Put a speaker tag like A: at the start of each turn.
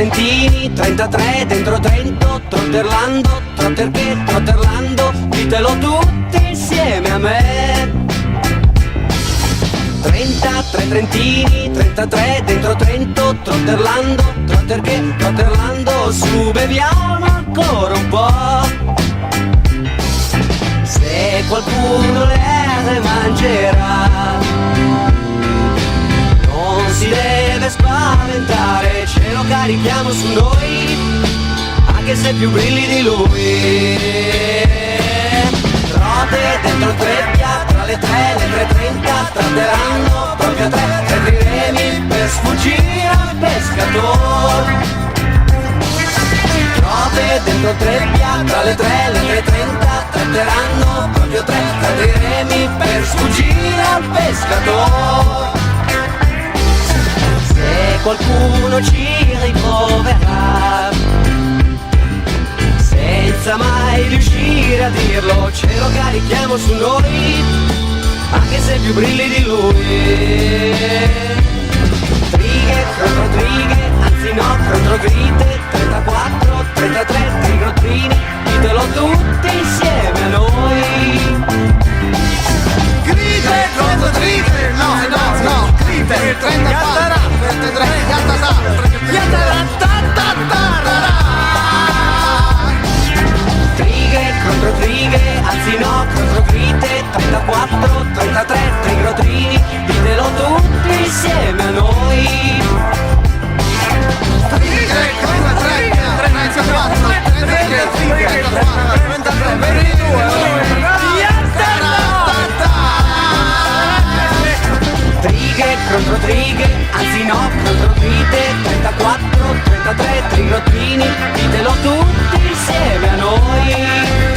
A: trentini, 33 dentro Trento, trotterlando, trotterché, trotterlando, ditelo tutti insieme a me. 33 trentini, 33 dentro Trento, trotterlando, trotterché, trotterlando, su beviamo ancora un po'. Se qualcuno le mangerà, non si deve spaventare, ce lo carichiamo su noi, anche se più brilli di lui. Trote dentro trebbia, tra le 3 e le 3:30, tratteranno proprio 3 remi per sfuggire al pescatore. Trote dentro trebbia, tra le 3 e le 3:30, tratteranno proprio 3 remi per sfuggire al pescatore. Se qualcuno ci riproverà, senza mai riuscire a dirlo, ce lo carichiamo su noi, anche se più brilli di lui. Trighe contro trighe, anzi no, contro gride, 34, 33 trigrottini, ditelo tutti insieme a noi.
B: Gride contro trighe, no, gride, 34, 33,
A: Trighe contro trighe, anzi no, contro gride, 34, 33 trigrottini, ditelo tutti insieme a noi.
B: trighe contro trighe, 34, 33, 33, 22,
A: Trighe contro trighe, anzi no, contro gride, 34, 33 trigrottini, ditelo tutti insieme a noi.